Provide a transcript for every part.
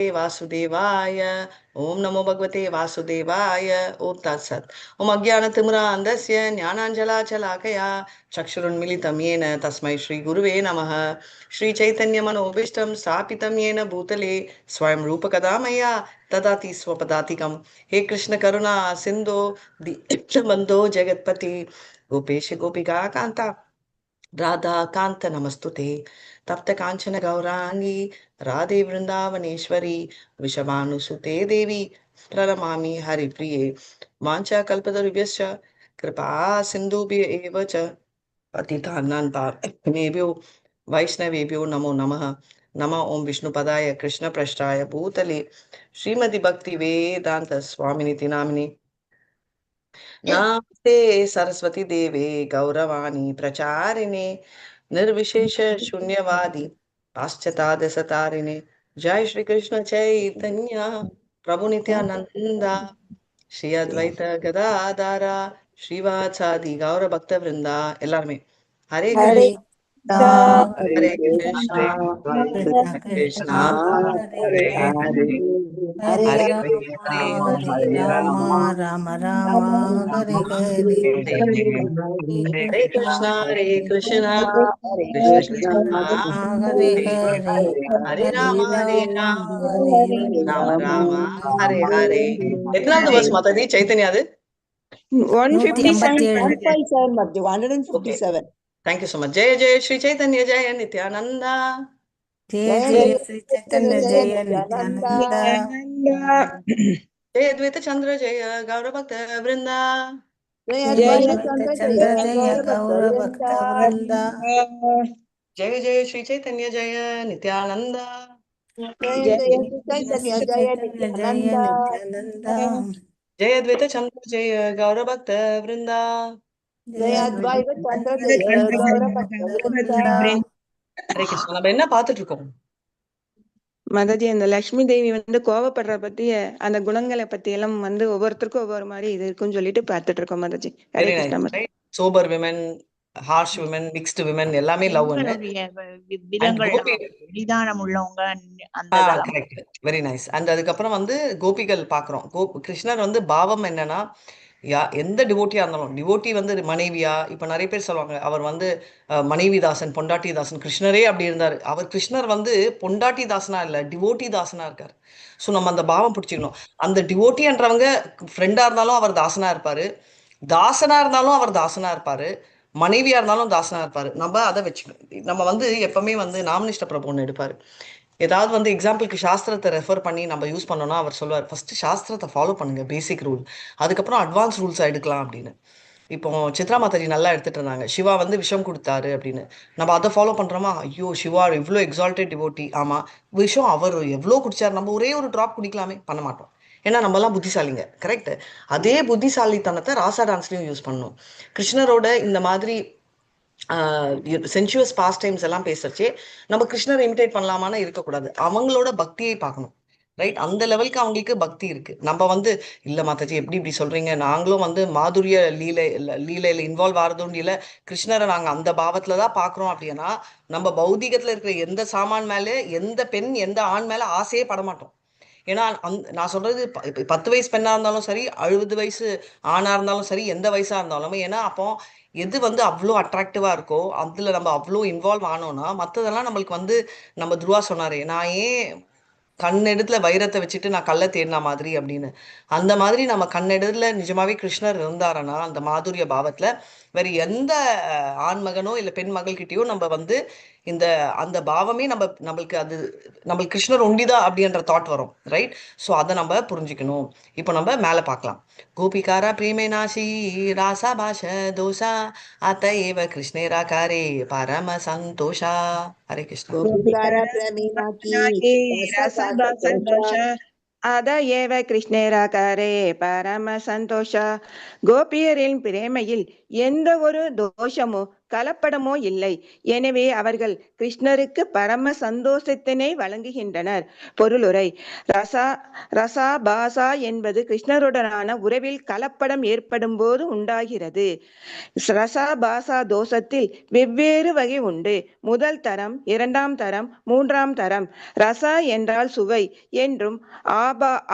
वासुदेवाय ओम नमो भगवते वासुदेवाय ओम तत्सत् ओम अज्ञानतिमिरान्धस्य ज्ञानाञ्जलाशलाकया चक्षुरुन्मिलितं येन तस्मै श्रीगुरुवे नमः। श्रीचैतन्यमनोभीष्टं स्थापितं येन भूतले स्वयं रूपकदा मया ददाति स्वपदातिकं। हे कृष्ण करुणा सिन्धो दीनबन्धो जगत्पति गोपेश गोपिका कान्ता राधा कांत नमस्तुते। तप्त कांचन गौरांगी राधे वृंदावनेश्वरी विषभानुसुते देवी प्रणमामि हरिप्रिये। वाञ्छा कल्पतरुभ्यश्च कृपा सिन्धुभ्य एव च पतितानां पावनेभ्यो वैष्णवेभ्यो नमो नमः। नमः ओं विष्णुपदाय कृष्णप्रेष्ठाय भूतले श्रीमद् भक्ति वेदांत स्वामिनिति नामिने नमस्ते सरस्वती देवे गौरवाणी प्रचारिणे निर्विशेष शून्यवादी पाश्चात्य सतारिणे। जय श्री कृष्ण चैतन्य प्रभु नित्यानंद श्री अद्वैत गदाधारा श्रीवासादि गौर भक्त वृंदा எல்லாருமே हरे हरे कृष्ण हरे हरे कृष्णा कृष्ण कृष्ण कृष्ण कृष्णा हरे हरे हरे हरे हरे हरे हरे राम हरे हरे राम राम राम हरे हरे हरे कृष्णा हरे कृष्णा कृष्ण कृष्ण कृष्णा हरे हरे हरे हरे राम राम हरे राम राम हरे राम हरे எத்தனாவது வருஷம் மாதாஜி சைத்தன்யா அது 157 okay thank you so much Jaya Jaya Sri Chaitanya ஜெய நித்யானந்தா जय जय श्री चैतन्य जय नित्यानंद जय द्वैत चंद्र जय गौर भक्त वृंदा जय अद्वैत चंद्र जय गौर भक्त वृंद जय जय श्री चैतन्य जय नित्यानंदा जय श्री चैतन्य जय नित्यानंद जय द्वैत चंद्र जय गौर भक्त वृंदा जय अद्वैत चंद्र जय गौर भक्त वृंद ஹரே கிருஷ்ணா. நம்ம என்ன பார்த்துட்டு இருக்கோம் மாதாஜி? அந்த லட்சுமி தேவி கோவப்படுற பத்தி, அந்த குணங்களை பத்தி எல்லாம் ஒவ்வொருத்தருக்கும் ஒவ்வொரு மாதிரி இது இருக்குன்னு சொல்லிட்டு பார்த்துட்டு இருக்கோம் Mataji. Hare Krishna Mataji. Sober women, harsh women, mixed women எல்லாமே லவ் நிதானம் உள்ளவங்க அந்த கரெக்ட், வெரி நைஸ். அண்ட் அதுக்கப்புறம் கோபிகள் பாக்குறோம். கிருஷ்ணர் பாவம் என்னன்னா, எந்த டிவோட்டியா இருந்தாலும், டிவோட்டி மனைவியா, இப்ப நிறைய பேர் சொல்லுவாங்க அவர் மனைவி தாசன், பொண்டாட்டி தாசன். கிருஷ்ணரே அப்படி இருந்தாரு. அவர் கிருஷ்ணர் பொண்டாட்டி தாசனா இல்ல, டிவோட்டி தாசனா இருக்காரு. ஸோ நம்ம அந்த பாவம் பிடிச்சிக்கணும். அந்த டிவோட்டின்றவங்க ஃப்ரெண்டா இருந்தாலும் அவர் தாசனா இருப்பாரு, தாசனா இருந்தாலும் அவர் தாசனா இருப்பாரு, மனைவியா இருந்தாலும் தாசனா இருப்பாரு. நம்ம அதை வச்சுக்கணும். நம்ம எப்பவுமே நாமனிஷ்ட பிரபு ஒன்று எடுப்பாரு. ஏதாவது எக்ஸாம்பிளுக்கு சாஸ்திரத்தை ரெஃபர் பண்ணி நம்ம யூஸ் பண்ணோம்னா அவர் சொல்லுவார், ஃபர்ஸ்ட் சாஸ்திரத்தை ஃபாலோ பண்ணுங்க, பேசிக் ரூல், அதுக்கப்புறம் அட்வான்ஸ் ரூல்ஸ் எடுக்கலாம் அப்படின்னு. இப்போ சித்ரா மாதாஜி நல்லா எடுத்துட்டு இருந்தாங்க, சிவா விஷம் கொடுத்தாரு அப்படின்னு. நம்ம அதை ஃபாலோ பண்றோமா? ஐயோ, சிவா இவ்வளோ எக்ஸால்டட் டிவோட்டி, ஆமா விஷம் அவர் எவ்வளோ குடிச்சார், நம்ம ஒரே ஒரு டிராப் குடிக்கலாமே, பண்ண மாட்டோம். ஏன்னா நம்மலாம் புத்திசாலிங்க, கரெக்ட். அதே புத்திசாலித்தனத்தை ராசா டான்ஸ்லயும் யூஸ் பண்ணணும். கிருஷ்ணரோட இந்த மாதிரி சென்சுவஸ் பாஸ்ட் டைம்ஸ் எல்லாம் பேசுறச்சே நம்ம கிருஷ்ணரை இமிடேட் பண்ணலாமான்னு இருக்கக்கூடாது. அவங்களோட பக்தியை பார்க்கணும், ரைட்? அந்த லெவலுக்கு அவங்களுக்கு பக்தி இருக்கு. நம்ம இல்ல மாதாஜி எப்படி இப்படி சொல்றீங்க, நாங்களும் மாதுரிய லீலையில இன்வால்வ் ஆறதும் இல்ல, கிருஷ்ணரை நாங்க அந்த பாவத்துல தான் பாக்குறோம் அப்படின்னா, நம்ம பௌதிகத்துல இருக்கிற எந்த சாமான் மேல, எந்த பெண் எந்த ஆண் மேல ஆசையே படமாட்டோம். ஏன்னா நான் சொல்றது 10 வயசு பெண்ணா இருந்தாலும் சரி, 60 வயசு ஆணா இருந்தாலும் சரி, எந்த வயசா இருந்தாலும். ஏன்னா அப்போ எது அவ்வளோ அட்ராக்டிவா இருக்கோ அதுல நம்ம அவ்வளோ இன்வால்வ் ஆனோம்னா, மற்றதெல்லாம் நம்மளுக்கு நம்ம துருவா சொன்னாரே, நான் ஏன் கண்ணெடுத்துல வைரத்தை வச்சுட்டு நான் கல்லை தேடின மாதிரி அப்படின்னு. அந்த மாதிரி நம்ம கண்ணெடுத்துல நிஜமாவே கிருஷ்ணர் இருந்தாரனா அந்த மாதுரிய பாவத்துல, வேற எந்த ஆண்மகனோ இல்ல பெண் மகள்கிட்டயோ நம்ம இந்த அந்த பாவமே நம்மளுக்கு கிருஷ்ணர் ஒண்டிதா அப்படின்ற தாட் வரும், ரைட்? ஸோ அதை நம்ம புரிஞ்சுக்கணும். இப்போ நம்ம மேல பார்க்கலாம். கோபிகாரா பிரேமே நாசி ராசா பாஷ தோஷா அத்த ஏவ கிருஷ்ணேராகாரே பரம சந்தோஷா. ஹரே கிருஷ்ணா. சந்தோஷ அத ஏவ கிருஷ்ணராகாரே பரம சந்தோஷ. கோபியரின் பிரேமையில் எந்த ஒரு தோஷமும் கலப்படமோ இல்லை. எனவே அவர்கள் கிருஷ்ணருக்கு பரம சந்தோஷத்தினை வழங்குகின்றனர். பொருளுரை. ரசாபாசா என்பது கிருஷ்ணருடனான உறவில் கலப்படம் ஏற்படும் போது உண்டாகிறது. ரசாபாசா தோஷத்தில் வெவ்வேறு வகை உண்டு. முதல் தரம், இரண்டாம் தரம், மூன்றாம் தரம். ரசா என்றால் சுவை என்றும்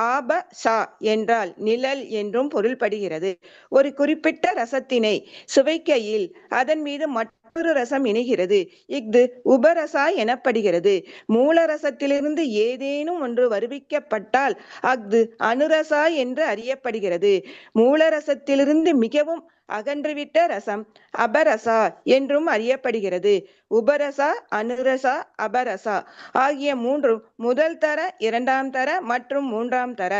ஆபசா என்றால் நிழல் என்றும் பொருள்படுகிறது. ஒரு குறிப்பிட்ட ரசத்தினை சுவைக்கையில் அதன் மீது மற்றொரு ரசம் இணைகிறது. இஃது உபரசா எனப்படுகிறது. மூல ரசத்திலிருந்து ஏதேனும் ஒன்று வருவிக்கப்பட்டால் அஃது அனுரசா என்று அறியப்படுகிறது. மூல ரசத்திலிருந்து மிகவும் அகன்றுவிட்ட ரசம் அபரசா என்றும் அறியப்படுகிறது. உபரசா, அனுரசா, அபரசா ஆகிய மூன்றும் முதல் தர, இரண்டாம் தர மற்றும் மூன்றாம் தர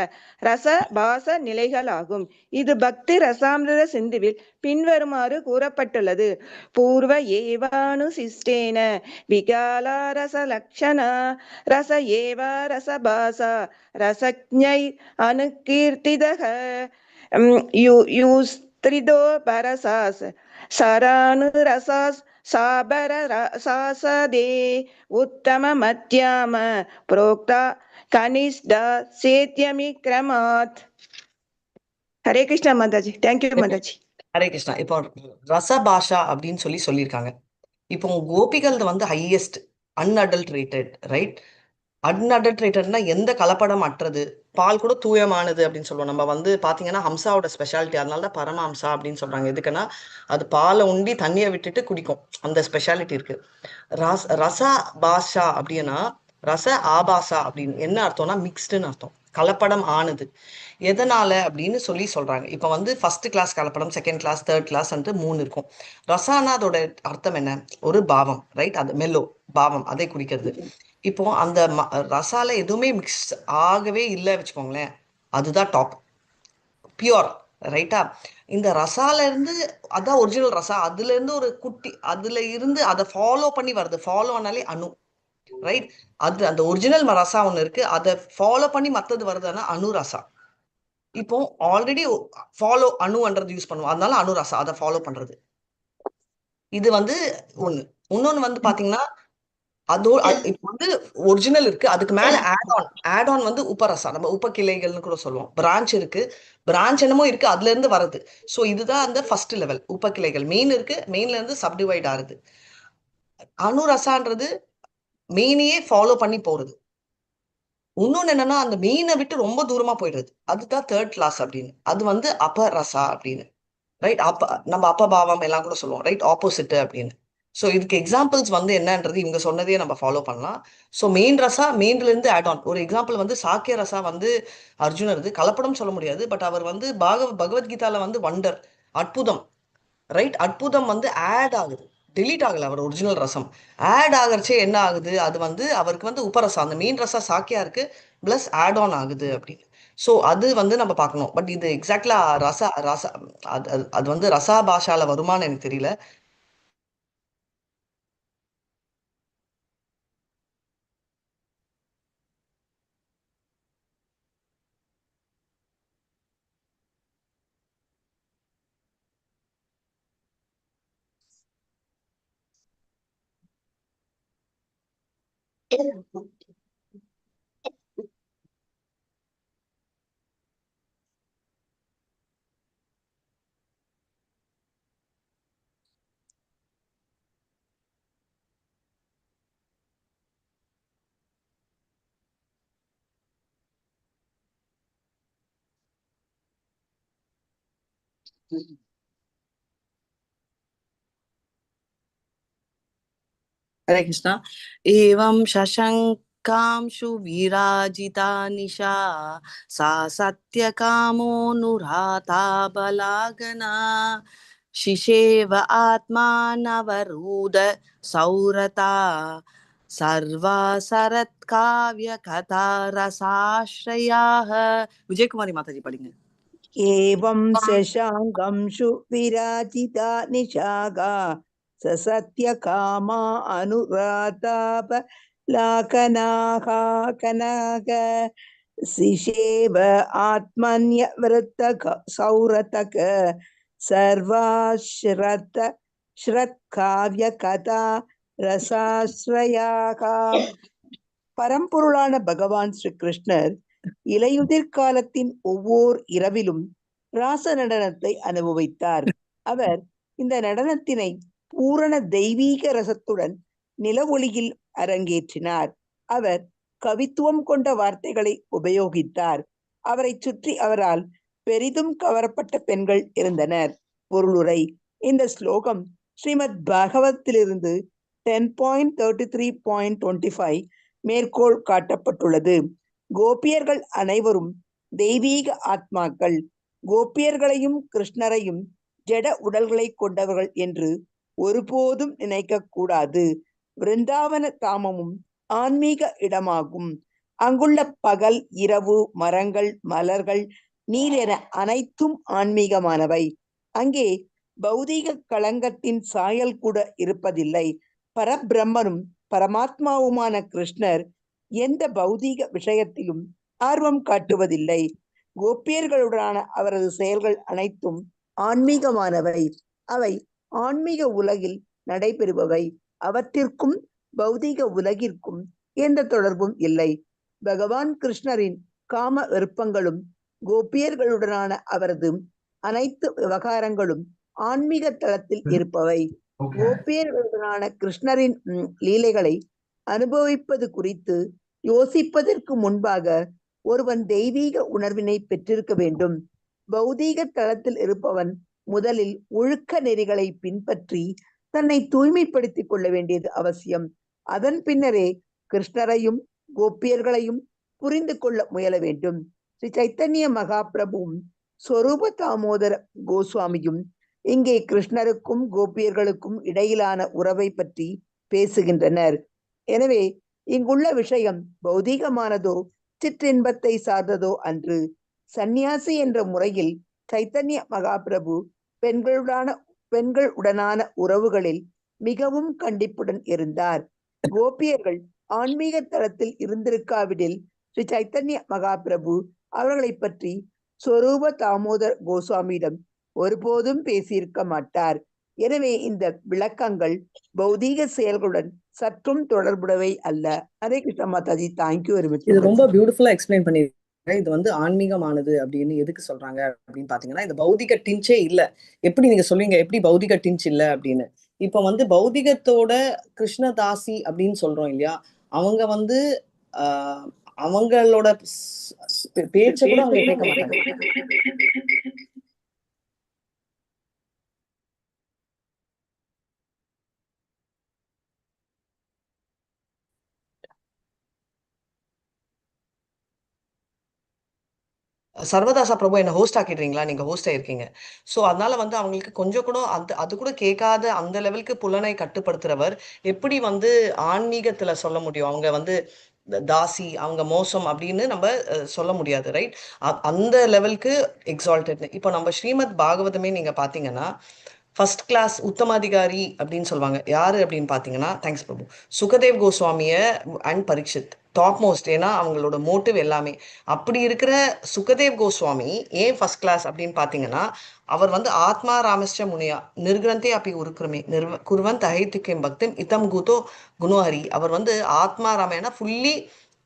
ரச பாச நிலைகளாகும். இது பக்தி ரசாமிர்த சிந்துவில் பின்வருமாறு கூறப்பட்டுள்ளது. பூர்வ ஏவானு சிஷ்டேன விகாலா ரச லக்ஷணா ரச ஏவா ரசபாசா ரசஜ்ஞை அனுகீர்த்திதக யூஸ்திரிதோ பரசாஸ் சரானு ரசாஸ் சாபர ரசாசதே உத்தம மத்யாம புரோக்தா கனிஷ்டா சேத்யமி கிரமாத். ஹரே கிருஷ்ணா மாதாஜி. தேங்க்யூ மாதாஜி. ஹரே கிருஷ்ணா. இப்போ ரசபாஷா அப்படின்னு சொல்லியிருக்காங்க. இப்போ கோபிகள் வந்து ஹையஸ்ட் அன்அடல்ட்ரேட்டட், ரைட்? அன்அடல்ட்ரேட்டட்னா எந்த கலப்படம் அற்றது, பால் கூட தூயமானது அப்படின்னு சொல்லுவோம். நம்ம வந்து பாத்தீங்கன்னா ஹம்சாவோட ஸ்பெஷாலிட்டி, அதனால தான் பரமஹம்சா அப்படின்னு சொல்றாங்க. எதுக்குன்னா அது பாலை உண்டி தண்ணியை விட்டுட்டு குடிக்கும், அந்த ஸ்பெஷாலிட்டி இருக்கு. ரசா பாஷா அப்படின்னா ரச ஆபாசா அப்படின்னு என்ன அர்த்தம்னா மிக்ஸ்டுன்னு அர்த்தம், கலப்படம் ஆனது. எதனால அப்படின்னு சொல்றாங்க. இப்போ வந்து ஃபர்ஸ்ட் கிளாஸ் கலப்படம், செகண்ட் கிளாஸ், தேர்ட் கிளாஸ் வந்து 3 இருக்கும். ரசானா அதோட அர்த்தம் என்ன? ஒரு பாவம், ரைட்? அது மெல்லோ பாவம், அதை குறிக்கிறது. இப்போ அந்த ரசால எதுவுமே மிக்ஸ் ஆகவே இல்லை வச்சுக்கோங்களேன், அதுதான் டாப் பியூர், ரைட்டா? இந்த ரசால இருந்து அதான் ஒரிஜினல் ரசா, அதுல இருந்து ஒரு குட்டி, அதுல இருந்து அதை ஃபாலோ பண்ணி வருது. ஃபாலோ ஆனாலே அணு, ரைட்? அது அந்த ஒரிஜினல் ரசா ஒண்ணு இருக்கு, அதை ஃபாலோ பண்ணி மத்தது வருதுன்னா அணு ரசா. இப்போ ஆல்ரெடி ஃபாலோ அணுன்றது யூஸ் பண்ணுவோம், அதனால அணு ரசா, அதை ஃபாலோ பண்றது. இது வந்து ஒண்ணு. இன்னொன்னு வந்து பாத்தீங்கன்னா இப்போ வந்து ஒரிஜினல் இருக்கு, அதுக்கு மேல ஆட் ஆன் வந்து உபரசா, நம்ம உப கிளைகள்னு கூட சொல்லுவோம். பிரான்ச் இருக்கு, பிரான்ச் என்னமோ இருக்கு, அதுல இருந்து வருது. சோ இதுதான் அந்த ஃபர்ஸ்ட் லெவல். உப கிளைகள் மெயின் இருக்கு, மெயின்ல இருந்து சப்டிவைட் ஆகுது. அணுரசான்றது மெயினையே ஃபாலோ பண்ணி போறது. இன்னொன்னு என்னன்னா அந்த மெயினை விட்டு ரொம்ப தூரமா போயிடுறது, அதுதான் தேர்ட் கிளாஸ் அப்படின்னு. அது வந்து அபரசா அப்படின்னு, ரைட்? நம்ம அப்பபாவம் எல்லாம் கூட சொல்லுவோம், ரைட்? ஆப்போசிட் அப்படின்னு. ஸோ இதுக்கு எக்ஸாம்பிள்ஸ் வந்து என்னன்றது இவங்க சொன்னதையே நம்ம ஃபாலோ பண்ணலாம். ஸோ மெயின் ரசா, மெயின்ல இருந்து ஆட் ஆன். ஒரு எக்ஸாம்பிள் வந்து சாக்கிய ரசா வந்து அர்ஜுனருது, கலப்படம் சொல்ல முடியாது, பட் அவர் வந்து பகவத்கீதால வந்து வண்டர், அற்புதம், ரைட்? அற்புதம் வந்து ஆட் ஆகுது, டெலீட் ஆகல. அவர் ஒரிஜினல் ரசம் ஆட் ஆகிறச்சே என்ன ஆகுது, அது வந்து அவருக்கு வந்து உபரசா, அந்த மெயின் ரசா சாக்கியா இருக்கு, பிளஸ் ஆட் ஆன் ஆகுது அப்படின்னு. ஸோ அது வந்து நம்ம பார்க்கணும். பட் இது எக்ஸாக்ட்லா ரசா ரசா அது வந்து ரசா பாஷால வருமானு எனக்கு தெரியல. हरे कृष्णा। एवं शशंकांशु विराजिता निशा सा सत्यकामोऽनुराता बलागना शिशेव आत्मानवरूद सौरता सर्वा सरत्काव्य कथा रसाश्रयाः। विजय कुमारी माता जी पढ़ेंगे। एवं शशाङ्कंशु विराजिता निशागा ससत्यकामा अनुराताप लाकनाः कनक शिशेव आत्मन्यवृत्तक सौरतक सर्वाश्रत ஸ்ரத்காவ்ய கதா ரசாஸ்ரயாக. பரம்பொருளான பகவான் ஸ்ரீ கிருஷ்ணர் இலையுதிர் காலத்தின் ஒவ்வொரு இரவிலும் ராச நடனத்தை அனுபவித்தார். அவர் இந்த நடனத்தினை பூரண தெய்வீக ரசத்துடன் நிலவொளியில் அரங்கேற்றினார். அவர் கவித்துவம் கொண்ட வார்த்தைகளை உபயோகித்தார். அவரை சுற்றி அவரால் பெரிதும் கவரப்பட்ட பெண்கள் இருந்தனர். பொருளுரை: இந்த ஸ்லோகம் ஸ்ரீமத் பாகவத்திலிருந்து 10.33.25 மேற்கோள் காட்டப்பட்டுள்ளது. கோபியர்கள் அனைவரும் தெய்வீக ஆத்மாக்கள். கோபியர்களையும் கிருஷ்ணரையும் ஜட உடல்களை கொண்டவர்கள் என்று ஒருபோதும் நினைக்க கூடாது. விருந்தாவன தாமமும் ஆன்மீக இடமாகும். அங்குள்ள பகல், இரவு, மரங்கள், மலர்கள், நீர் என அனைத்தும் ஆன்மீகமானவை. அங்கே பௌதீக களங்கத்தின் சாயல் கூட இருப்பதில்லை. பரபிரம்மனும் பரமாத்மாவுமான கிருஷ்ணர் எந்த பௌதீக விஷயத்திலும் ஆர்வம் காட்டுவதில்லை. கோபியர்களுடனான அவரது செயல்கள் அனைத்தும் ஆன்மீகமானவை. அவை ஆன்மீக உலகில் நடைபெறுபவை. அவற்றிற்கும் பௌதீக உலகிற்கும் எந்த தொடர்பும் இல்லை. பகவான் கிருஷ்ணரின் காம விருப்பங்களும் கோபியர்களுடனான அவரது அனைத்து விவகாரங்களும் ஆன்மீக தளத்தில் இருப்பவை. கோபியர்களுடனான கிருஷ்ணரின் லீலைகளை அனுபவிப்பது குறித்து யோசிப்பதற்கு முன்பாக ஒருவன் தெய்வீக உணர்வினை பெற்றிருக்க வேண்டும். பௌதீக தளத்தில் இருப்பவன் முதலில் ஒழுக்க நெறிகளை பின்பற்றி தன்னை தூய்மைப்படுத்திக் கொள்ள வேண்டியது அவசியம். அதன் பின்னரே கிருஷ்ணரையும் கோபியர்களையும் புரிந்து கொள்ள முயல வேண்டும். ஸ்ரீ சைத்தன்ய மகாபிரபுவும் ஸ்வரூப தாமோதர கோஸ்வாமியும் இங்கே கிருஷ்ணருக்கும் கோபியர்களுக்கும் இடையிலான உறவை பற்றி பேசுகின்றனர். எனவே இங்குள்ள விஷயம் பௌதீகமானதோ சிற்றின்பத்தை சார்ந்ததோ அன்று. சந்நியாசி என்ற முறையில் சைத்தன்ய மகாபிரபு பெண்களுடனான உறவுகளில் மிகவும் கண்டிப்புடன் இருந்தார். கோபியர்கள் ஆன்மீக தளத்தில் இருந்திருக்காவிடில் ஸ்ரீ சைத்தன்ய மகாபிரபு அவர்களை பற்றி ஸ்வரூப தாமோதர் கோஸ்வாமியிடம் ஒருபோதும் பேசியிருக்க மாட்டார். எனவே இந்த விளக்கங்கள் பௌதீக செயல்களுடன் சற்றும் தொடர்புடையவை அல்ல. Hare Krishna Mataji. Thank you very much. இது ரொம்ப பியூட்டிஃபுல்லா எக்ஸ்பிளைன் பண்ணி இது வந்து ஆன்மீகமானது அப்படின்னு எதுக்கு சொல்றாங்க அப்படின்னு பாத்தீங்கன்னா, இந்த பௌதிக டிஞ்சே இல்ல. எப்படி நீங்க சொல்லுவீங்க எப்படி பௌதிக டிஞ்ச் இல்ல அப்படின்னு? இப்ப வந்து பௌதிகத்தோட கிருஷ்ணதாசி அப்படின்னு சொல்றோம் இல்லையா, அவங்க வந்து அவங்களோட பேச்ச கூட அவங்க கேட்க மாட்டாங்க. சர்வதாசா பிரபு என்ன ஹோஸ்ட் ஆக்கிடுறீங்களா? நீங்க ஹோஸ்ட் ஆயிருக்கீங்க. ஸோ அதனால வந்து அவங்களுக்கு கொஞ்சம் கூட அது கூட கேட்காத அந்த லெவலுக்கு புலனை கட்டுப்படுத்துறவர் எப்படி வந்து ஆன்மீகத்துல சொல்ல முடியும்? அவங்க வந்து தாசி, அவங்க மோசம் அப்படின்னு நம்ம சொல்ல முடியாது, ரைட்? அந்த லெவலுக்கு எக்ஸால்டட். இப்போ நம்ம ஸ்ரீமத் பாகவதமே நீங்க பாத்தீங்கன்னா ஃபர்ஸ்ட் கிளாஸ் உத்தமாதிகாரி அப்படின்னு சொல்லுவாங்க. யாரு அப்படின்னு பாத்தீங்கன்னா, தேங்க்ஸ் பிரபு, சுகதேவ் கோஸ்வாமிய அண்ட் பரீட்சித் டாப் மோஸ்ட். ஏன்னா அவங்களோட மோட்டிவ் எல்லாமே அப்படி இருக்கிற சுகதேவ் கோஸ்வாமி ஏன் ஃபர்ஸ்ட் கிளாஸ் அப்படின்னு பாத்தீங்கன்னா, அவர் வந்து ஆத்மா ராமஸ்ட முனியா நிர்கிரந்தே அப்படி உருக்குறமே குருவன் தகைத்துக்கியம் பக்தம் இதம் கூத்தோ குணஹரி. அவர் வந்து ஆத்மா ராமேனா ஃபுல்லி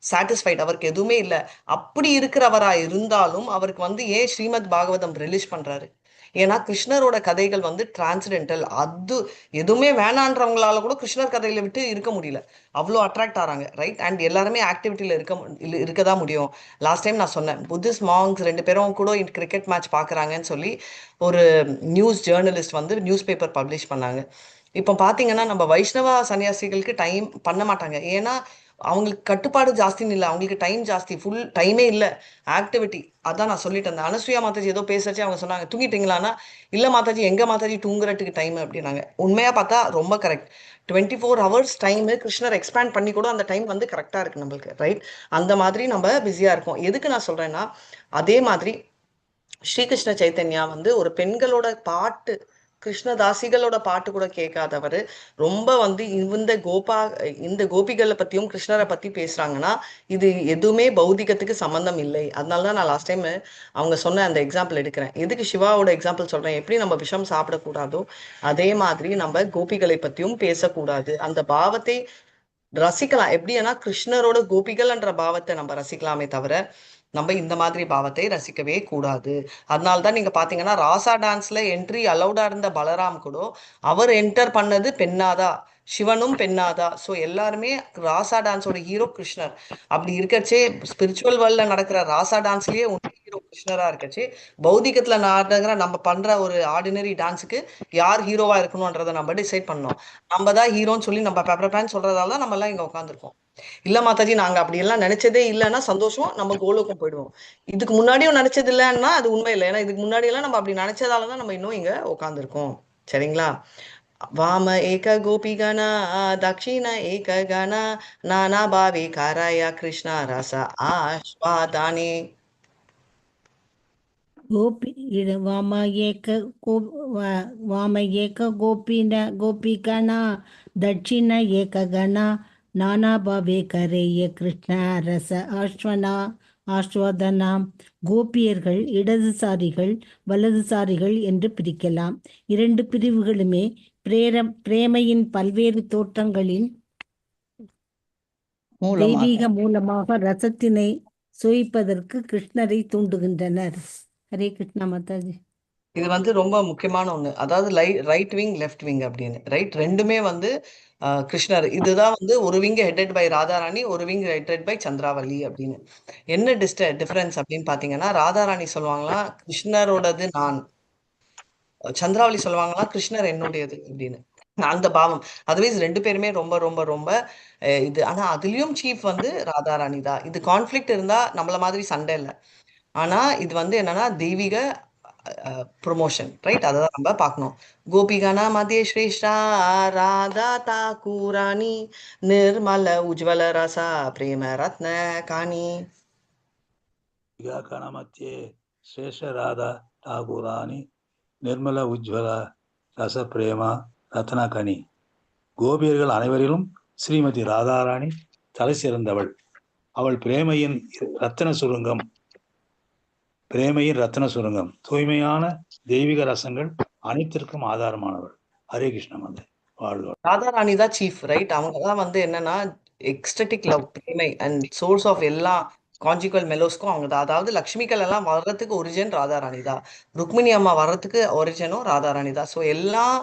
சாட்டிஸ்ஃபைட், அவருக்கு எதுவுமே இல்லை. அப்படி இருக்கிறவரா இருந்தாலும் அவருக்கு வந்து ஏன் ஸ்ரீமத் பாகவதம் ரிலீஸ் பண்றாரு? ஏன்னா கிருஷ்ணரோட கதைகள் வந்து டிரான்ஸ்டென்டல். அது எதுவுமே வேணான்றவங்களால கூட கிருஷ்ணர் கதையில விட்டு இருக்க முடியல, அவ்வளோ அட்ராக்ட் ஆறாங்க, ரைட்? அண்ட் எல்லாருமே ஆக்டிவிட்டியில இருக்கதான் முடியும். லாஸ்ட் டைம் நான் சொன்னேன், புத்திஸ்ட் மாங்ஸ் 2 பேரும் கூட கிரிக்கெட் மேட்ச் பாக்குறாங்கன்னு சொல்லி ஒரு நியூஸ் ஜேர்னலிஸ்ட் வந்து நியூஸ் பேப்பர் பப்ளிஷ் பண்ணாங்க. இப்போ பாத்தீங்கன்னா நம்ம வைஷ்ணவ சன்னியாசிகளுக்கு டைம் பண்ண மாட்டாங்க. ஏன்னா அவங்களுக்கு கட்டுப்பாடு ஜாஸ்தின்னு இல்லை, அவங்களுக்கு டைம் ஜாஸ்தி, ஃபுல் டைமே இல்லை ஆக்டிவிட்டி. அதான் நான் சொல்லிட்டு இருந்தேன். அனசூயா மாதாஜி ஏதோ பேசச்சு, அவங்க சொன்னாங்க தூங்கிட்டீங்களான்னா, இல்லை மாதாஜி எங்க மாதாஜி தூங்குறதுக்கு டைம் அப்படின்னாங்க. உண்மையா பார்த்தா ரொம்ப கரெக்ட். 24 hours டைம் கிருஷ்ணர் எக்ஸ்பேண்ட் பண்ணி கூட அந்த டைம் வந்து கரெக்டா இருக்கு நம்மளுக்கு, ரைட்? அந்த மாதிரி நம்ம பிஸியா இருக்கோம். எதுக்கு நான் சொல்றேன்னா, அதே மாதிரி ஸ்ரீகிருஷ்ண சைத்தன்யா வந்து ஒரு பெண்களோட பாட்டு கிருஷ்ணதாசிகளோட பாட்டு கூட கேட்காதவர் ரொம்ப வந்து இந்த கோபிகளை பத்தியும் கிருஷ்ணரை பத்தி பேசுறாங்கன்னா இது எதுவுமே பௌதிகத்துக்கு சம்பந்தம் இல்லை. அதனாலதான் நான் லாஸ்ட் டைம் அவங்க சொன்ன அந்த எக்ஸாம்பிள் எடுக்கிறேன். எதுக்கு சிவாவோட எக்ஸாம்பிள் சொல்றேன், எப்படி நம்ம விஷம் சாப்பிடக்கூடாதோ அதே மாதிரி நம்ம கோபிகளை பத்தியும் பேசக்கூடாது. அந்த பாவத்தை ரசிக்கலாம். எப்படின்னா கிருஷ்ணரோட கோபிகள்ன்ற பாவத்தை நம்ம ரசிக்கலாமே தவிர நம்ம இந்த மாதிரி பாவத்தை ரசிக்கவே கூடாது. அதனால்தான் நீங்க பாத்தீங்கன்னா ராசா டான்ஸ்ல என்ட்ரி அலௌடா இருந்த பலராம் கூட அவர் என்டர் பண்ணது பெண்ணாதா, சிவனும் பெண்ணாதா. ஸோ எல்லாருமே ராசா டான்ஸோட ஹீரோ கிருஷ்ணர். அப்படி இருக்கச்சே ஸ்பிரிச்சுவல் வேர்ல்ட்ல நடக்கிற ராசா டான்ஸ்லயே ஹீரோ கிருஷ்ணரா இருக்கச்சே பௌதிகத்துல நடக்கிற நம்ம பண்ற ஒரு ஆர்டினரி டான்ஸுக்கு யார் ஹீரோவா இருக்கணும்ன்றதை நம்ம டிசைட் பண்ணோம். நம்ம தான் ஹீரோன்னு சொல்லி நம்ம பெப்பர் சொல்றதால தான் நம்ம எல்லாம் இங்க உட்காந்துருக்கோம். இல்ல மாதாஜி, நாங்க அப்படி எல்லாம் நினைச்சதே இல்லைன்னா சந்தோஷம், நம்ம கோலுக்கும் போயிடுவோம். இதுக்கு முன்னாடியும் நினைச்சது இல்லைன்னா அது உண்மை இல்லை. ஏன்னா இதுக்கு முன்னாடி எல்லாம் நம்ம அப்படி நினைச்சதாலதான் நம்ம இன்னும் இங்க உட்காந்துருக்கோம். சரிங்களா? வாம ஏக கோபிகணா தக்ஷிண ஏக கணா நானா பாவி காராய கிருஷ்ணா ரச ஆஸ்வாதானே. वाम एक गोपीगणा दक्षिण एक गणा नाना भावे करे கிருஷ்ண ரச ஆஸ்வாதனா. கோபியர்கள் இடதுசாரிகள் வலதுசாரிகள் என்று பிரிக்கலாம். இரண்டு பிரிவுகளுமே பிரேமையின் பல்வேறு தோற்றங்களின் தெய்வீக மூலமாக ரசத்தினை சுவைப்பதற்கு கிருஷ்ணரை தூண்டுகின்றனர். ஹரே கிருஷ்ணா மாதாஜி. இது வந்து ரொம்ப முக்கியமான ஒண்ணு. அதாவது ரைட் விங் லெஃப்ட் விங் அப்படின்னு ரைட் ரெண்டுமே வந்து கிருஷ்ணர். இதுதான் வந்து ஒரு விங் ஹெட்டட் பை ராதாராணி, ஒரு விங் ஹெட்டட் பை சந்திராவளி அப்படின்னு. என்ன டிஃபரன்ஸ் அப்படின்னு பாத்தீங்கன்னா, ராதாராணி சொல்லுவாங்களா கிருஷ்ணரோடது நான், சந்திராவளி சொல்லுவாங்களா கிருஷ்ணர் என்னுடையது அப்படின்னு. அந்த பாவம். அதர்வைஸ் ரெண்டு பேருமே ரொம்ப ரொம்ப ரொம்ப இது. ஆனா அதுலயும் சீஃப் வந்து ராதாராணி தான். இது கான்ஃபிளிக்ட் இருந்தா நம்மள மாதிரி சண்டை இல்லை. ஆனா இது வந்து என்னன்னா தெய்வீக ப்ரொமோஷன், ரைட்? அதான் நம்ம பார்க்கணும். கோபிகணா மத்திய ஸ்ரேஷ்டா ராதா தாக்கூராணி நிர்மல உஜ்வல ரசா பிரேம ரத்ன காணி. கண மத்தியே ஸ்ரேஷ்ட ராதா தாக்கூராணி நிர்மல உஜ்வல ரச பிரேம ரத்ன கனி. கோபியர்கள் அனைவரிலும் ஸ்ரீமதி ராதாராணி தலை சிறந்தவள். அவள் பிரேமையின் ரத்தன சுருங்கம், தூய்மையான தெய்வீக ரசங்கள் அனைத்திற்கும் ஆதாரமானவள். ஹரே கிருஷ்ண மந்தை வாழ்க. ராதாராணி தான் சீஃப், ரைட்? அவங்க தான் வந்து என்னன்னா எக்ஸ்டட்டிக் லவ், பிரேமை அண்ட் சோர்ஸ் ஆஃப் எல்லா கான்ஜுகல் மெலோஸ்க்கும் அவங்க தான். அதாவது லக்ஷ்மிகள் எல்லாம் வர்றதுக்கு ஒரிஜின் ராதாராணி தான், ருக்மிணி அம்மா வர்றதுக்கு ஒரிஜினும் ராதாராணி தான். ஸோ எல்லாம்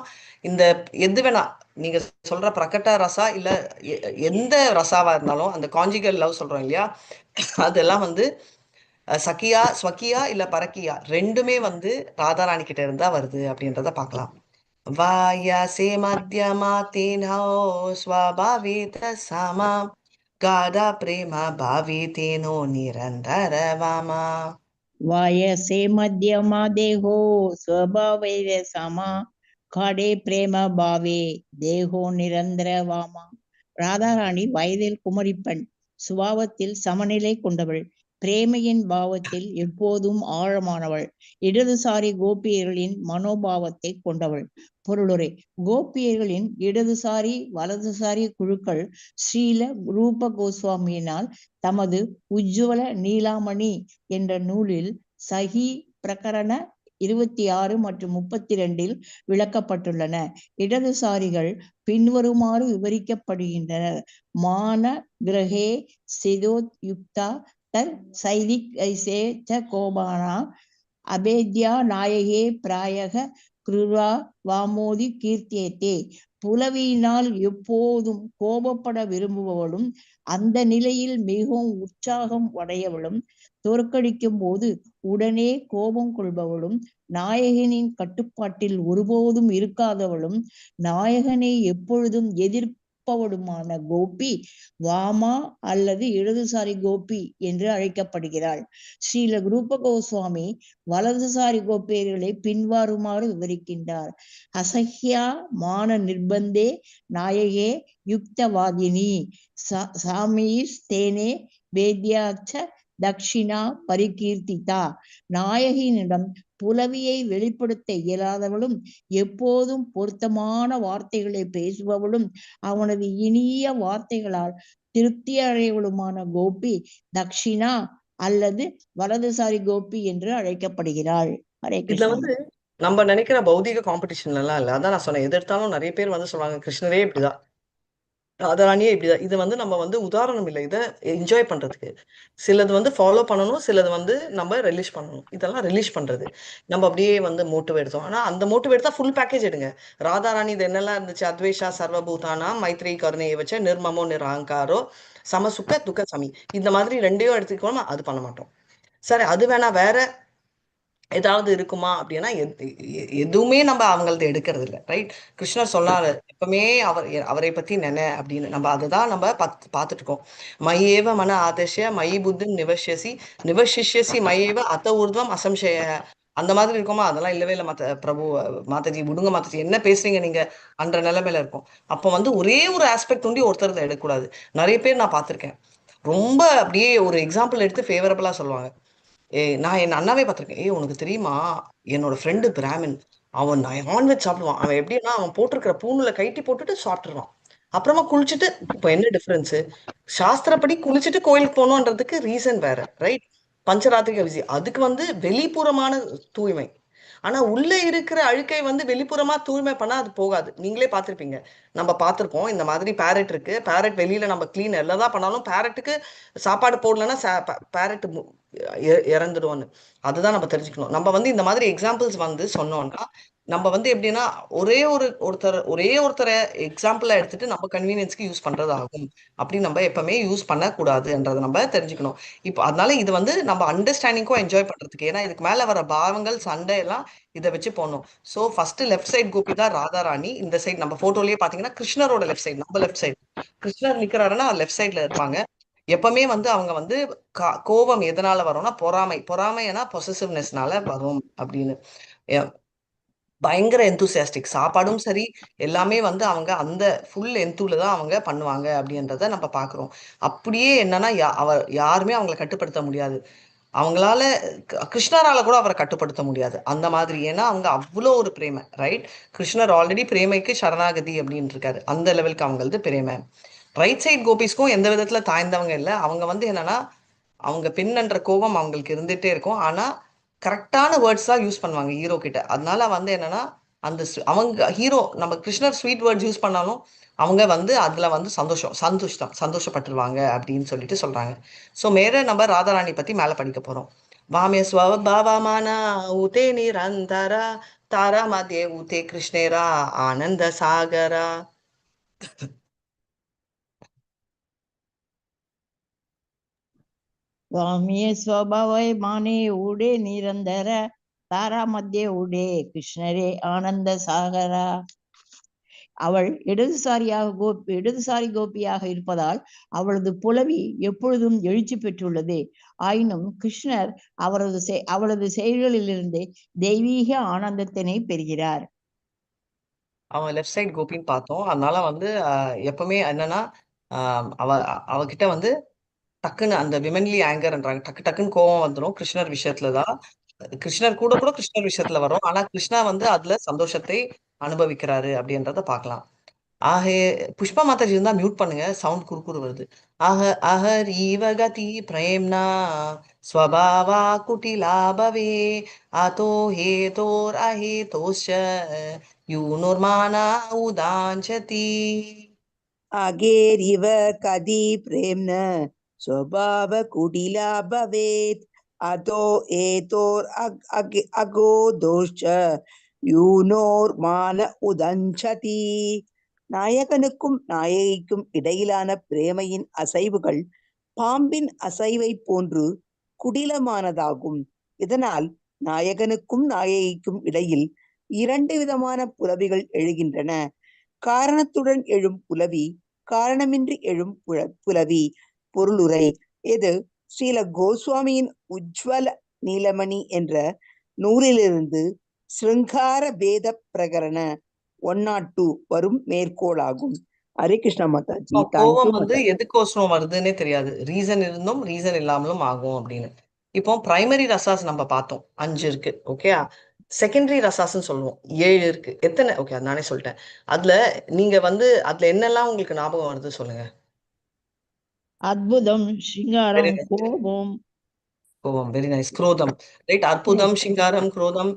இந்த எது வேணா நீங்க சொல்ற பிரகட்ட ரசா இல்ல எந்த ரசாவா இருந்தாலும் அந்த கான்ஜுகல் லவ் சொல்றோம் இல்லையா, அதெல்லாம் வந்து சக்கியா ஸ்வக்கியா இல்ல பரக்கியா ரெண்டுமே வந்து ராதாராணி கிட்ட இருந்தா வருது அப்படின்றத பார்க்கலாம். வாயாசே மத்தியமா தேனோ ஸ்வபாவேத சமா காதா பிரேமா பாவேதேனோ நிரந்தர வாமா. वायसे मध्यमा देहो स्वभावे समा காடே பிரேம பாவே தேகோ நிரந்தர வாமா. ராதாராணி வயதில் குமரிப்பெண், சுபாவத்தில் சமநிலை கொண்டவள், பிரேமையின் பாவத்தில் எப்போதும் ஆழமானவள், இடதுசாரி கோபியர்களின் மனோபாவத்தை கொண்டவள். பொருளுரை: கோபியர்களின் இடதுசாரி வலதுசாரி குழுக்கள் ஸ்ரீல ரூப கோஸ்வாமியினால் தமது உஜ்ஜவல நீலாமணி என்ற நூலில் சஹி பிரகரண 26 மற்றும் 32 விளக்கப்பட்டுள்ளன. இடதுசாரிகள் பின்வருமாறு விவரிக்கப்படுகின்றனர்: மான கிரகே சிதோத் யுக்தா தர் சைதிக் ஐசே ச கோபானா அபேத்யா நாயகே பிராயக கிருரா வாமோதி கீர்த்தியத்தே. புலவியினால் எப்போதும் கோபப்பட விரும்புபவளும் அந்த நிலையில் மிகவும் உற்சாகம் அடையவளும் தோற்கடிக்கும் போது உடனே கோபம் கொள்பவளும் நாயகனின் கட்டுப்பாட்டில் ஒருபோதும் இருக்காதவளும் நாயகனை எப்பொழுதும் எதிர்ப்பவளுமான கோபி வாமா அல்லது இடதுசாரி கோபி என்று அழைக்கப்படுகிறாள். ஸ்ரீல ரூப கோஸ்வாமி வலதுசாரி கோபியர்களை பின்வருமாறு விவரிக்கின்றார்: அசஹ்யா மான நிர்பந்தே நாயகே யுக்தவாதினி சாமீர் தேனே வேத்யாச்ச தக்ஷிணா பரிகீர்த்திதா. நாயகியினிடம் புலவியை வெளிப்படுத்த இயலாதவளும் எப்போதும் பொருத்தமான வார்த்தைகளை பேசுபவளும் அவனது இனிய வார்த்தைகளால் திருப்தி அடையவளுமான கோபி தக்ஷிணா அல்லது வலதுசாரி கோபி என்று அழைக்கப்படுகிறாள். ஹரே இதுல கிருஷ்ணா. வந்து நம்ம நினைக்கிற பௌதிக காம்படிஷன்ல எல்லாம் இல்ல. அதான் நான் சொன்னேன், எது எடுத்தாலும் நிறைய பேர் வந்து சொல்லுவாங்க கிருஷ்ணரே இப்படிதான், ராதாராணியே இப்படிதான். இது வந்து நம்ம வந்து உதாரணம் இல்லை, இதை என்ஜாய் பண்றதுக்கு. சிலது வந்து ஃபாலோ பண்ணணும், சிலது வந்து நம்ம ரிலீஸ் பண்ணணும். இதெல்லாம் ரிலீஸ் பண்றது. நம்ம அப்படியே வந்து மோட்டிவ் எடுத்தோம். ஆனா அந்த மோட்டிவ் எடுத்தா ஃபுல் பேக்கேஜ் எடுங்க. ராதாராணி இது என்னெல்லாம் இருந்துச்சு? அத்வேஷா சர்வபூதானா மைத்ரி கருணையை வச்ச நிர்மமோ நிராங்காரோ சமசுக்க துக்க சமி. இந்த மாதிரி ரெண்டையும் எடுத்துக்கோமா, அது பண்ண மாட்டோம். சரி, அது வேணா வேற ஏதாவது இருக்குமா அப்படின்னா எதுவுமே நம்ம அவங்களது எடுக்கிறது இல்லை. ரைட்? கிருஷ்ணர் சொன்னாரு எப்பவுமே அவரை பத்தி நினை அப்படின்னு. நம்ம அதுதான் நம்ம பார்த்துட்டு இருக்கோம். மயேவ மன ஆதேசிய மயி புத்தி நிவசிஷ்யசி மயேவ அத்த ஊர்துவம் அசம்சய. அந்த மாதிரி இருக்குமா? அதெல்லாம் இல்லவே இல்லை. பிரபு மாதாஜி விடுங்க மாதாஜி, என்ன பேசுறீங்க நீங்க அன்ற நிலைமையில இருக்கும். அப்போ வந்து ஒரே ஒரு ஆஸ்பெக்ட் ஒண்டி ஒருத்தர் எடுக்கக்கூடாது. நிறைய பேர் நான் பார்த்திருக்கேன், ரொம்ப அப்படியே ஒரு எக்ஸாம்பிள் எடுத்து ஃபேவரபிளா சொல்லுவாங்க. நான் என் அண்ணாவே பார்த்திருக்கேன். உனக்கு தெரியுமா, என்னோட ஃப்ரெண்டு பிராமின், அவன் நான்வெஜ் சாப்பிடுவான். அவன் எப்படின்னா அவன் போட்டிருக்கிற பூணுல கைட்டி போட்டுட்டு சாப்பிட்டுருவான். அப்புறமா குளிச்சுட்டு, இப்போ என்ன டிஃபரன்ஸ்? சாஸ்திரப்படி குளிச்சுட்டு கோயிலுக்கு போகணுன்றதுக்கு ரீசன் வேற. ரைட்? பஞ்சராத்திரிக விதி அதுக்கு வந்து வெளிப்புறமான தூய்மை. ஆனா உள்ள இருக்கிற அழுக்கை வந்து வெளிப்புறமா தூய்மை பண்ணா அது போகாது. நீங்களே பார்த்திருப்பீங்க, நம்ம பார்த்திருப்போம். இந்த மாதிரி பேரட் இருக்கு, பேரட் வெளியில நம்ம கிளீன் எல்லாம் பண்ணாலும் பேரட்டுக்கு சாப்பாடு போடலன்னா பேரட் இறந்துடுவோன்னு. அதுதான் நம்ம தெரிஞ்சுக்கணும். நம்ம வந்து இந்த மாதிரி எக்ஸாம்பிள்ஸ் வந்து சொன்னோம்னா நம்ம வந்து எப்படின்னா ஒரே ஒருத்தரை எக்ஸாம்பிளா எடுத்துட்டு நம்ம கன்வீனியன்ஸ்க்கு யூஸ் பண்றது ஆகும். அப்படி நம்ம எப்பவுமே யூஸ் பண்ணக்கூடாதுன்றதை நம்ம தெரிஞ்சுக்கணும். இப்போ அதனால இது வந்து நம்ம அண்டர்ஸ்டாண்டிங்கும் என்ஜாய் பண்றதுக்கு. ஏன்னா இதுக்கு மேல வர பாவங்கள் சண்டை எல்லாம் இதை வச்சு போகணும். So first left side Gopi தான் ராதாராணி. இந்த சைடு நம்ம போட்டோலயே பாத்தீங்கன்னா கிருஷ்ணரோட லெஃப்ட் சைடு, நம்ம லெஃப்ட் சைடு. கிருஷ்ணர் நிக்கிறாருன்னா லெஃப்ட் சைட்ல இருப்பாங்க. எப்பவுமே வந்து அவங்க வந்து கோபம் எதனால வரும்னா பொறாமைனா பொசசிவ்னஸ்னால வரும் அப்படின்னு. பயங்கர எந்தூசியாஸ்டிக். சாப்பாடும் சரி எல்லாமே வந்து அவங்க அந்த ஃபுல் எந்தூல தான் அவங்க பண்ணுவாங்க அப்படின்றத நம்ம பாக்குறோம். அப்படியே என்னன்னா யாருமே அவங்களை கட்டுப்படுத்த முடியாது. அவங்களால கிருஷ்ணரால கூட அவரை கட்டுப்படுத்த முடியாது அந்த மாதிரி. ஏன்னா அவங்க அவ்வளோ ஒரு பிரேமை. ரைட்? கிருஷ்ணர் ஆல்ரெடி பிரேமைக்கு சரணாகதி அப்படின்னு இருக்காரு. அந்த லெவலுக்கு அவங்களது பிரேமை. ரைட் சைட் கோபிஸ்க்கும் எந்த விதத்துல தாய்ந்தவங்க இல்லை. அவங்க வந்து என்னன்னா அவங்க பெண்ன்ற கோபம் அவங்களுக்கு இருந்துட்டே இருக்கும். ஆனா கரெக்டான வேர்ட்ஸ் தான் யூஸ் பண்ணுவாங்க ஹீரோ கிட்ட. அதனால வந்து என்னன்னா அந்த அவங்க ஹீரோ நம்ம கிருஷ்ணர் ஸ்வீட் வேர்ட்ஸ் யூஸ் பண்ணாலும் அவங்க வந்து அதுல வந்து சந்தோஷப்பட்டுருவாங்க அப்படின்னு சொல்லிட்டு சொல்றாங்க. ஸோ மேல நம்ம ராதாராணி பத்தி மேல படிக்க போறோம். வாமிய ஸ்வபாவமானா ஊதே நிரந்தரா தாரா மத்திய ஊதே கிருஷ்ணேரா ஆனந்த சாகரா. சுவாமிய ஸ்வபாவை மானே ஊடே நிரந்தர தாரா மத்திய ஊடே கிருஷ்ணரே ஆனந்த சாகரா. அவள் இடதுசாரி கோபியாக இருப்பதால் அவளது புலவி எப்பொழுதும் எழுச்சி பெற்றுள்ளது. ஆயினும் கிருஷ்ணர் அவளது செயல்களிலிருந்து தெய்வீக ஆனந்தத்தினை பெறுகிறார். அவன் லெஃப்ட் சைட் கோபின்னு பார்த்தோம். அதனால வந்து எப்பவுமே என்னன்னா அவகிட்ட வந்து டக்குன்னு அந்த விமன்லி ஆங்கர்ன்றாங்க, டக்கு டக்குன்னு கோவம் வந்துடும் கிருஷ்ணர் விஷயத்துலதான். கிருஷ்ணர் கூட கூட கிருஷ்ணர் விஷயத்துல வரும். ஆனா கிருஷ்ணா வந்து அதுல சந்தோஷத்தை அனுபவிக்கிறாரு அப்படின்றத பார்க்கலாம். ஆக புஷ்பா மாதாஜி இருந்தா மியூட் பண்ணுங்க, சவுண்ட் குறுக்குறு வருது. அஹரீவகதி பிரேம்னா ஸ்வபாவா குட்டிலா பவே அதோ ஹேதோர் அஹேதோஷ யூனுர்மானா உதாஞ்சதி. आगेरिव कदी प्रेम्न स्वभाव कुटिला भवेत् अतो एतोर अगो दोष யூனோர் மான உதஞ்சதி. நாயகனுக்கும் நாயகிக்கும் இடையிலான பிரேமையின் அசைவுகள் பாம்பின் அசைவை போன்று குடிலமானதாகும். இதனால் நாயகனுக்கும் நாயகிக்கும் இடையில் 2 விதமான புலவிகள் எழுகின்றன. காரணத்துடன் எழும் புலவி, காரணமின்றி எழும் புலவி. பொருளுரை. இது ஸ்ரீல கோஸ்வாமியின் உஜ்வல நீலமணி என்ற நூலிலிருந்து ஸ்ருங்கார பேத பிரகரண 102 வரும் மேற்கோளாகும். ஹரே கிருஷ்ணா மாதாஜி. இப்போ தேங்க்யூ கோவம் வந்து மாதாஜி. எதுக்கோசரம் வருதுன்னே தெரியாது. ரீசன் இருந்தும் ரீசன் இல்லாமலும் ஆகும் அப்படின்னு. இப்போ பிரைமரி ரசாஸ் நம்ம பார்த்தோம், 5 இருக்கு. ஓகே, செகண்டரி ரசாஸ்ன்னு சொல்லுவோம், 7 இருக்கு. எத்தனை? ஓகே, அது நானே சொல்லிட்டேன். அதுல நீங்க வந்து அதுல என்னெல்லாம் உங்களுக்கு ஞாபகம் வருது சொல்லுங்க. அற்புதம், வெரி சிங்காரம், நைஸ். கோபம், கோவம், வெரி நைஸ். குரோதம், ரைட். அற்புதம், சிங்காரம், குரோதம்.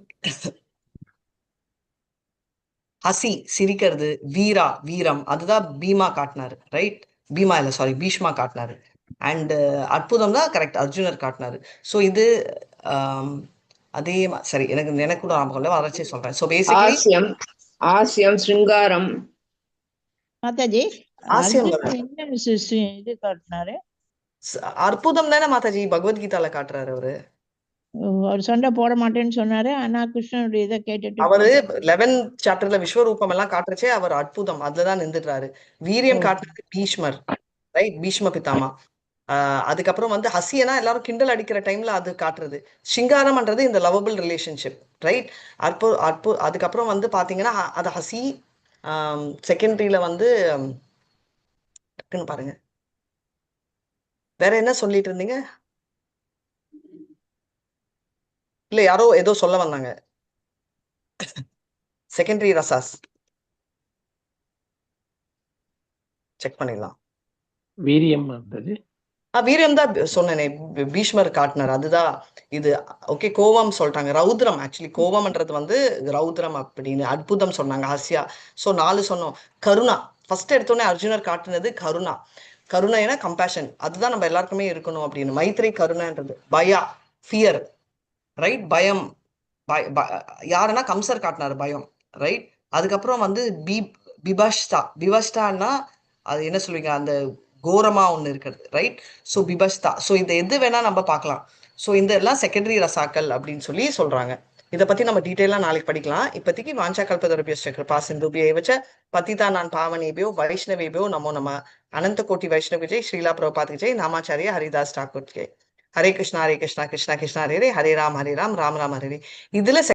ஹசி, சிரிக்கிறது. வீரா, வீரம், அதுதான் பீமா காட்டினாரு, ரைட். பீமா இல்ல, சாரி, பீஷ்மா காட்டினாரு. அண்ட் அற்புதம் தான் கரெக்ட், அர்ஜுனர் காட்டினாரு. ஸோ இது ஆம், அதே சரி, எனக்கு கூட ஞாபகம் இல்லை, வளர்ச்சி சொல்றேன். ஸோ பேசிக்கலி हास्यं शृङ्गारं மாதாஜி. ஆசியம் அர்ஜுனன் என்ன இது காட்டினாரு? அற்புதம் தானே மாதாஜி பகவத்கீதால காட்டுறாரு அவரு. அவர் சண்டை போட மாட்டேன்னு சொன்னாரு, ஆனா கிருஷ்ணனுடைய இதை கேட்டுட்டு அவரு போட்டாரு. 11th சாப்டர்ல விஸ்வரூபம் எல்லாம் காட்டுறச்சே அவர் அற்புதம் அதுலதான் நின்றுடுறாரு. வீரியம் ஓ. காட்டுறது பீஷ்மர், ரைட், பீஷ்ம பிதாமா. அதுக்கப்புறம் வந்து ஹசியனா எல்லாரும் கிண்டல் அடிக்கிற டைம்ல அது காட்டுறது. சிங்காரம்ன்றது இந்த லவபிள் ரிலேஷன்ஷிப், ரைட். அதுக்கப்புறம் வந்து பாத்தீங்கன்னா அது ஹசி. செகண்டரியில வந்து டக்குன்னு பாருங்க, வேற என்ன சொல்லிட்டு இருந்தீங்க? இல்ல, யாரோ ஏதோ சொல்ல வந்தாங்க. செகண்டரி ரசாஸ் செக் பண்ணிடலாம். வீரியம் வந்தது. வீரியம் தான் சொன்னேனே, பீஷ்மர் காட்டினார், அதுதான் இது. ஓகே, கோவம் சொல்லிட்டாங்க. ரௌத்ரம், ஆக்சுவலி கோவம்ன்றது வந்து ரௌத்ரம் அப்படின்னு. அற்புதம் சொன்னாங்க, ஹஸ்யா. ஸோ 4 சொன்னோம். கருணா, ஃபர்ஸ்ட் எடுத்தோடனே அர்ஜுனர் காட்டுனது கருணா. கருணைனா கம்பேஷன், அதுதான் நம்ம எல்லாருக்குமே இருக்கணும் அப்படின்னு. மைத்ரி, கருணைன்றது. பயா, ஃபியர், ரைட். பயம், யாருன்னா கம்சர் காட்டினாரு பயம், ரைட். அதுக்கப்புறம் வந்து பிபஷ்டா அது என்ன சொல்லுவீங்க, அந்த கோரமா ஒண்ணு இருக்கிறது, ரைட். ஸோ பிபஷ்தா. ஸோ இந்த எது வேணா நம்ம பார்க்கலாம். ஸோ இந்த எல்லாம் செகண்டரி ரசாக்கள் அப்படின்னு சொல்லி சொல்றாங்க. இதை பத்தி நம்ம டீட்டெயிலா நாளைக்கு படிக்கலாம். இப்போதைக்கு வாஞ்சா கல்பதருபியஸ்ட கிருபா சிந்துபியை வச்ச பத்திதா நான் பாவனேபியோ வைஷ்ணவேபியோ நமோ நம. அனந்த கோட்டி வைஷ்ணவ ஜெய், ஸ்ரீலா பிரபாத் ஜெய், நாமாச்சாரிய ஹரிதாஸ் டாக்கூர் ஜெய். ஹரே கிருஷ்ணா கிருஷ்ணா கிருஷ்ணா ஹரே ஹரே, ஹரே ராம் ராம் ராம் ஹரே. இதுல